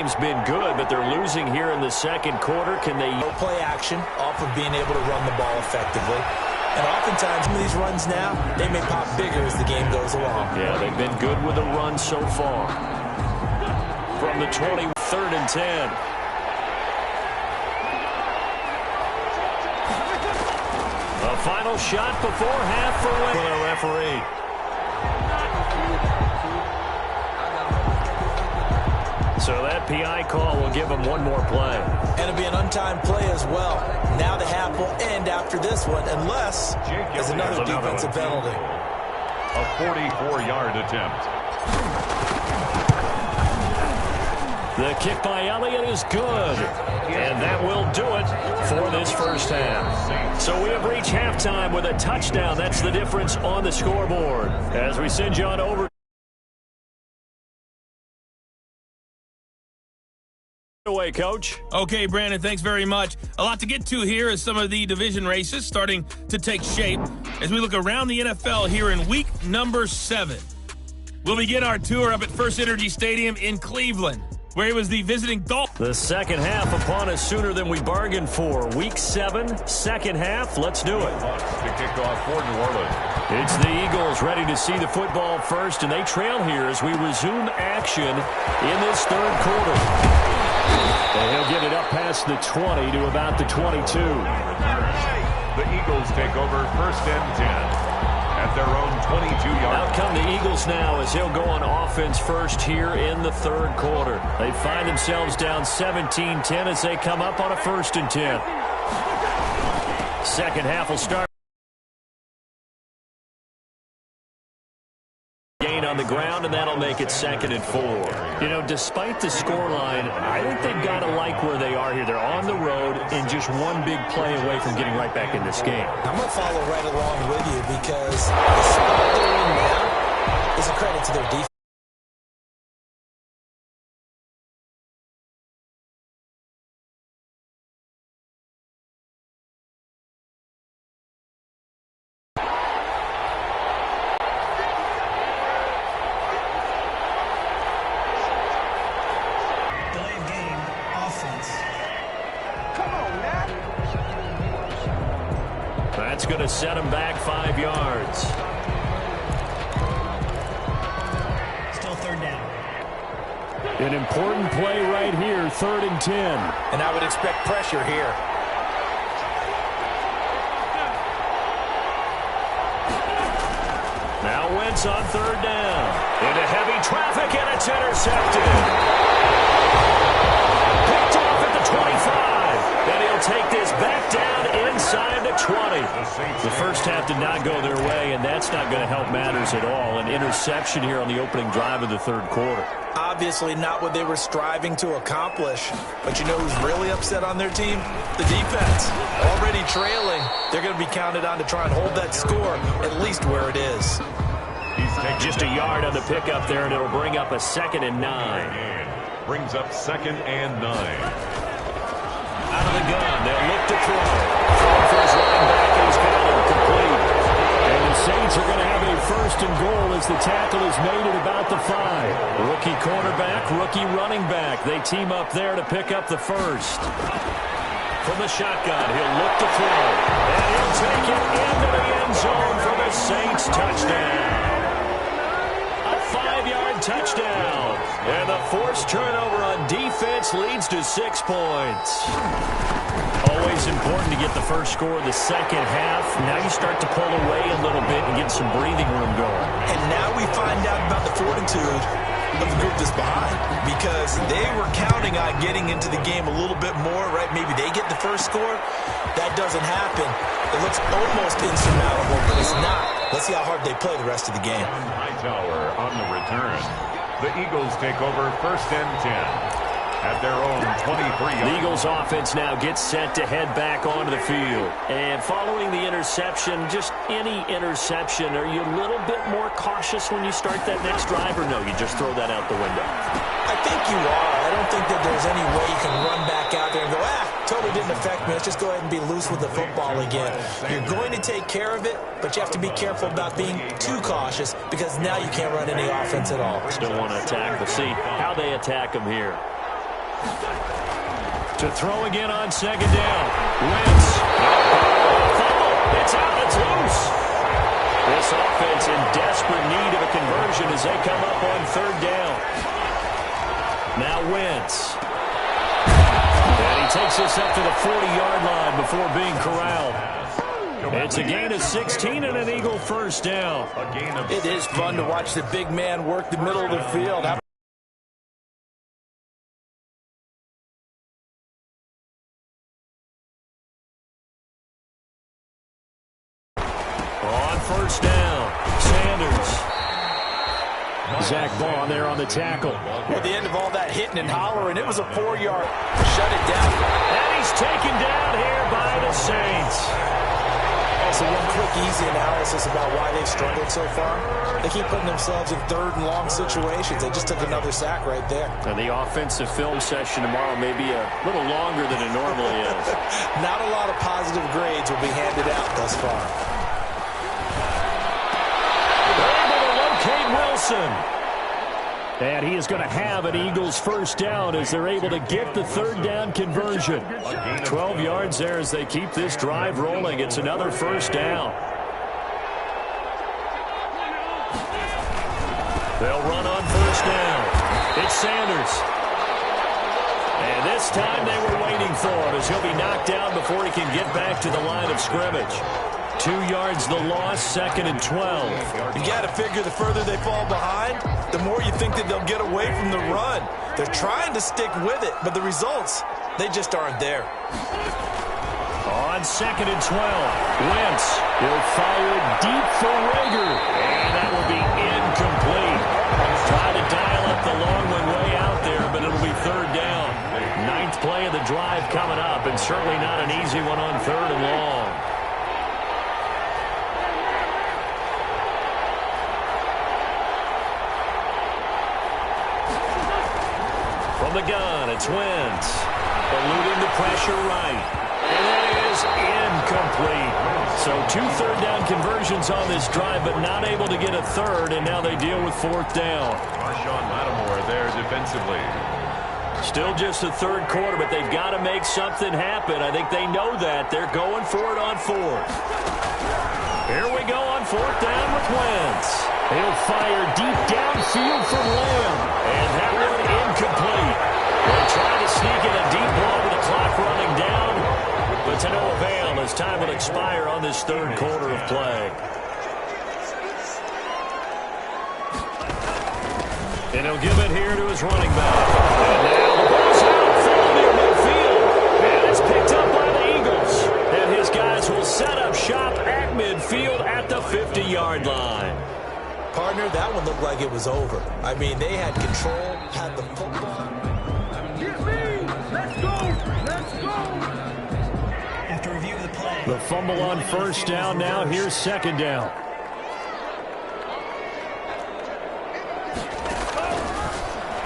game's been good, but they're losing here in the second quarter. Can they play action off of being able to run the ball effectively? And oftentimes, some of these runs now, they may pop bigger as the game goes along. Yeah, they've been good with the run so far. From the 20, 3rd and 10. A final shot before half for the referee. So that PI call will give him one more play. And it'll be an untimed play as well. Now the half will end after this one, unless there's another defensive penalty. A 44-yard attempt. The kick by Elliott is good. And that will do it for this first half. So we have reached halftime with a touchdown. That's the difference on the scoreboard. As we send you on over. Away, Coach. Okay, Brandon, thanks very much. A lot to get to here as some of the division races starting to take shape as we look around the NFL here in week number 7. We'll begin our tour up at First Energy Stadium in Cleveland, where it was the visiting Dolphins. The second half upon us sooner than we bargained for. Week 7, second half. Let's do it. To kick off for New Orleans. It's the Eagles ready to see the football first, and they trail here as we resume action in this third quarter. And he'll get it up past the 20 to about the 22. The Eagles take over 1st and 10 at their own 22-yard. Out come the Eagles now as he'll go on offense first here in the third quarter. They find themselves down 17-10 as they come up on a 1st and 10. Second half will start. On the ground, and that'll make it 2nd and 4. You know, despite the scoreline, I think they've got to like where they are here. They're on the road and just one big play away from getting right back in this game. I'm going to follow right along with you because the spot they're in now is a credit to their defense. That's going to set him back 5 yards. Still 3rd down. An important play right here, 3rd and 10. And I would expect pressure here. Now Wentz on 3rd down. Into heavy traffic, and it's intercepted. Picked off at the 25. And he'll take this back down inside the 20. The first half did not go their way, and that's not going to help matters at all. An interception here on the opening drive of the third quarter. Obviously not what they were striving to accomplish. But you know who's really upset on their team? The defense. Already trailing. They're going to be counted on to try and hold that score at least where it is. Just a yard on the pickup there, and it'll bring up a 2nd and 9. Brings up 2nd and 9. Out of the gun, they'll look to throw. Throw for his running back, and he's got it complete. And the Saints are going to have a 1st and goal as the tackle is made at about the 5. Rookie cornerback, rookie running back. They team up there to pick up the 1st. From the shotgun, he'll look to throw. And he'll take it into the end zone for the Saints touchdown. A 5-yard touchdown. And the forced turnover on defense leads to 6 points. Always important to get the first score of the second half. Now you start to pull away a little bit and get some breathing room going. And now we find out about the fortitude of the group that's behind, because they were counting on getting into the game a little bit more, right? Maybe they get the first score. That doesn't happen. It looks almost insurmountable, but it's not. Let's see how hard they play the rest of the game. Hightower on the return. The Eagles take over 1st and 10 at their own 23. The Eagles offense now gets set to head back onto the field. And following the interception, just any interception, are you a little bit more cautious when you start that next drive, or no, you just throw that out the window? I think you are. I don't think that there's any way you can run back out there and go, totally didn't affect me. Let's just go ahead and be loose with the football again. You're going to take care of it, but you have to be careful about being too cautious, because now you can't run any offense at all. Still want to attack. We'll see how they attack them here. To throw again on second down. Wentz. It's out. It's loose. This offense in desperate need of a conversion as they come up on third down. Now Wentz. And he takes this up to the 40-yard line before being corralled. It's a gain of 16 and an Eagle first down. It is fun to watch the big man work the middle of the field. On first down, Sanders. Zach Baugh there on the tackle. At the end of all that hitting and hollering, it was a 4-yard. Shut it down. And he's taken down here by the Saints. So one quick, easy analysis about why they've struggled so far. They keep putting themselves in third and long situations. They just took another sack right there. And the offensive film session tomorrow may be a little longer than it normally is. Not a lot of positive grades will be handed out thus far. Able to locate Wilson. And he is going to have an Eagles first down as they're able to get the third down conversion. 12 yards there as they keep this drive rolling. It's another first down. They'll run on first down. It's Sanders. And this time they were waiting for him as he'll be knocked down before he can get back to the line of scrimmage. 2 yards the loss, second and 12. You got to figure the further they fall behind, the more you think that they'll get away from the run. They're trying to stick with it, but the results, they just aren't there. On second and 12, Wentz will fire deep for Rager, and that will be incomplete. Try to dial up the long one way out there, but it'll be third down. 9th play of the drive coming up, and certainly not an easy one on third and long. From the gun, it's Wentz. Eluding the pressure right. And it is incomplete. So 2 third-down conversions on this drive, but not able to get a third, and now they deal with fourth down. Marshawn Lattimore there defensively. Still just the third quarter, but they've got to make something happen. I think they know that. They're going for it on fourth. Here we go on fourth down with Wentz. He'll fire deep downfield from Lamb. And that one incomplete. They'll try to sneak in a deep ball with the clock running down. But to no avail as time will expire on this third quarter of play. And he'll give it here to his running back. And now the ball's out, thrown in midfield. And it's picked up by the Eagles. And his guys will set up shop at midfield at the 50-yard line. Partner, that one looked like it was over. I mean, they had control, had the football. Let's go! Let's go! After review of the play. The fumble on first down now. Here's second down.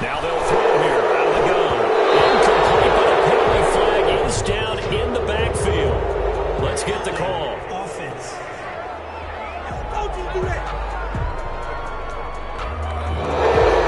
Now they'll throw here out of the gun. Incomplete, but a penalty flag is down in the backfield. Let's get the call. Offense.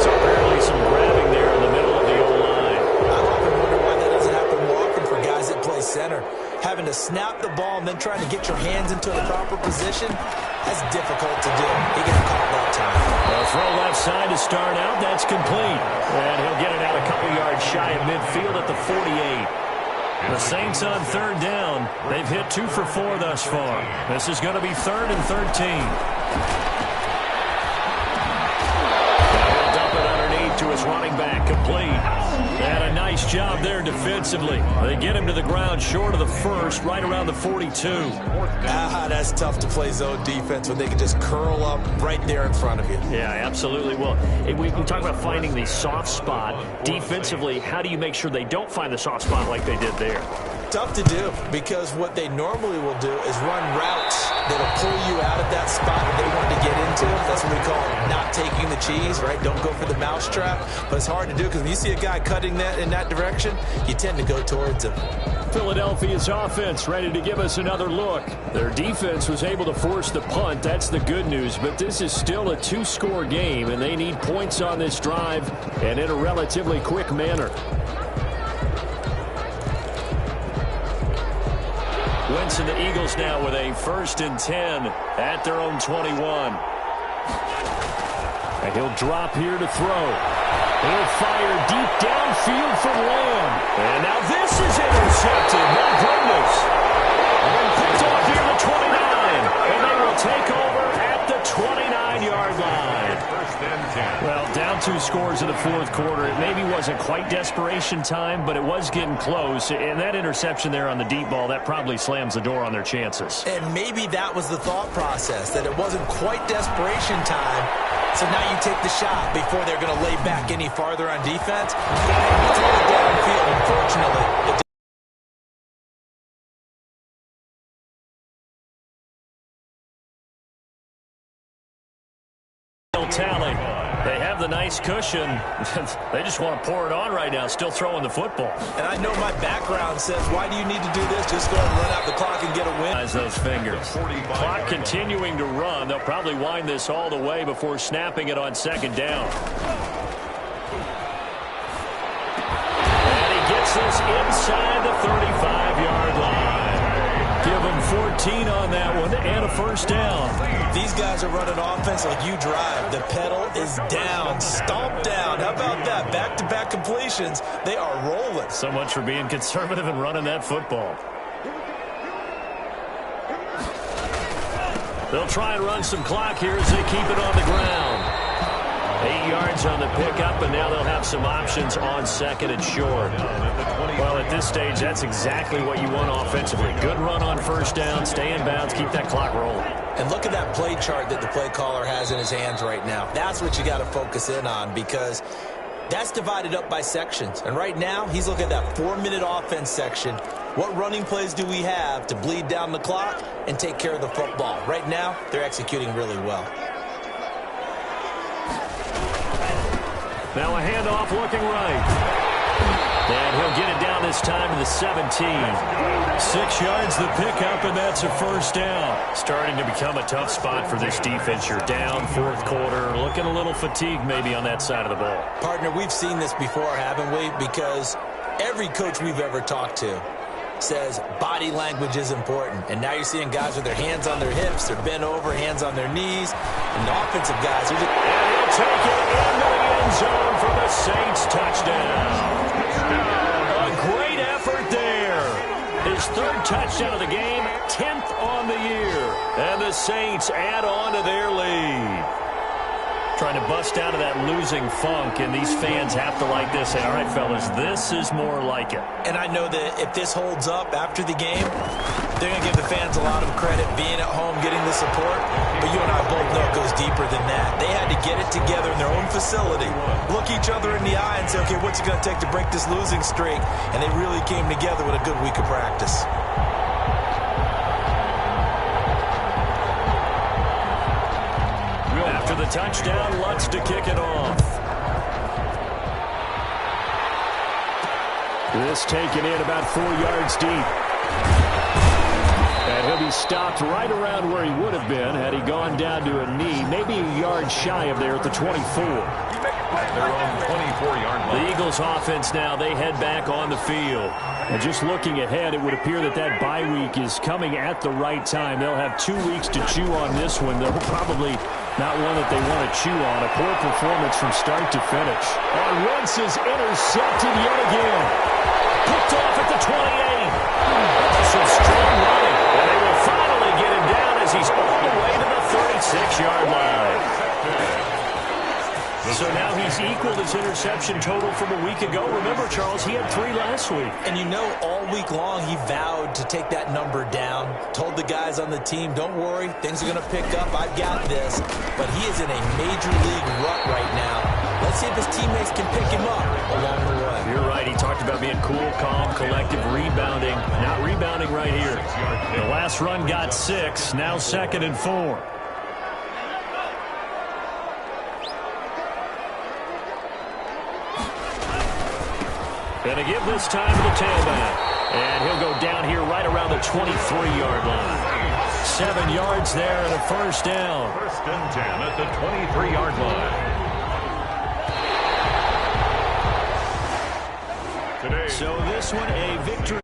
So apparently some grabbing there in the middle of the O-line. I often wonder why that doesn't happen more often for guys that play center. Having to snap the ball and then trying to get your hands into the proper position, that's difficult to do. He got caught that time. A throw left side to start out. That's complete. And he'll get it out a couple yards shy of midfield at the 48. The Saints on third down. They've hit 2 for 4 thus far. This is going to be third and 13. He'll dump it underneath to his running back, complete. They had a nice job there defensively. They get him to the ground short of the first, right around the 42. That's tough to play zone defense when they can just curl up right there in front of you. Yeah, absolutely. Well, we talk about finding the soft spot. Defensively, how do you make sure they don't find the soft spot like they did there? Tough to do, because what they normally will do is run routes that'll pull you out of that spot that they want to get into. That's what we call not taking the cheese, right? Don't go for the mousetrap. But it's hard to do because when you see a guy cutting that in that direction, you tend to go towards him. Philadelphia's offense ready to give us another look. Their defense was able to force the punt. That's the good news. But this is still a 2-score game, and they need points on this drive and in a relatively quick manner. Wentz and the Eagles now with a 1st and 10 at their own 21. And he'll drop here to throw. He'll fire deep downfield from Lamb. And now this is intercepted. My goodness. And then picked off here at the 29. And they will take over at the 29-yard line. 1st and 10. Well, down 2 scores in the 4th quarter. It maybe wasn't quite desperation time, but it was getting close. And that interception there on the deep ball, that probably slams the door on their chances. And maybe that was the thought process, that it wasn't quite desperation time. So now you take the shot before they're going to lay back any farther on defense. You throw it downfield. Unfortunately, it tally. They have the nice cushion. They just want to pour it on right now, still throwing the football. And I know my background says, why do you need to do this? Just go ahead and run out the clock and get a win. Those fingers. Clock continuing to run. They'll probably wind this all the way before snapping it on 2nd down. And he gets this inside the 35-yard line. Give him 14 on that one and a 1st down. These guys are running offense like you drive. The pedal is down, stomped down. How about that? Back-to-back completions. They are rolling. So much for being conservative and running that football. They'll try and run some clock here as they keep it on the ground. 8 yards on the pickup, and now they'll have some options on 2nd and short. Well, at this stage, that's exactly what you want offensively. Good run on 1st down, stay in bounds, keep that clock rolling. And look at that play chart that the play caller has in his hands right now. That's what you got to focus in on, because that's divided up by sections. And right now, he's looking at that 4-minute offense section. What running plays do we have to bleed down the clock and take care of the football? Right now, they're executing really well. Now a handoff looking right. And he'll get it down this time to the 17. 6 yards the pickup, and that's a 1st down. Starting to become a tough spot for this defense. You're down 4th quarter, looking a little fatigued maybe on that side of the ball. Partner, we've seen this before, haven't we? Because every coach we've ever talked to says body language is important. And now you're seeing guys with their hands on their hips, they're bent over, hands on their knees. And the offensive guys are just... And he'll take it into the end zone for the Saints touchdown. A great effort there. His 3rd touchdown of the game, 10th on the year. And the Saints add on to their lead. Trying to bust out of that losing funk, and these fans have to like this. Say, all right, fellas, this is more like it. And I know that if this holds up after the game, they're going to give the fans a lot of credit being at home, getting the support. But you and I both know it goes deeper than that. They had to get it together in their own facility, look each other in the eye and say, okay, what's it going to take to break this losing streak? And they really came together with a good week of practice. After the touchdown, Lutz to kick it off. This taken in about 4 yards deep. And he'll be stopped right around where he would have been had he gone down to a knee, maybe a yard shy of there at the 24. At their own 24-yard line. The Eagles offense now, they head back on the field. And just looking ahead, it would appear that that bye week is coming at the right time. They'll have 2 weeks to chew on this one. They'll probably not one that they want to chew on. A poor performance from start to finish. And Wentz is intercepted yet again. Picked off at the 28. Some strong running. And they will finally get him down as he's all the way to the 36-yard line. So now he's equaled his interception total from a week ago. Remember, Charles, he had 3 last week. And you know, all week long he vowed to take that number down. Told the guys on the team, don't worry, things are going to pick up. I've got this. But he is in a major league rut right now. Let's see if his teammates can pick him up along the way. You're right. He talked about being cool, calm, collective, rebounding. Not rebounding right here. The last run got 6. Now 2nd and 4. Gonna give this time to the tailback. And he'll go down here right around the 23-yard line. 7 yards there and a 1st down. 1st and 10 at the 23-yard line. Today. So this one a victory.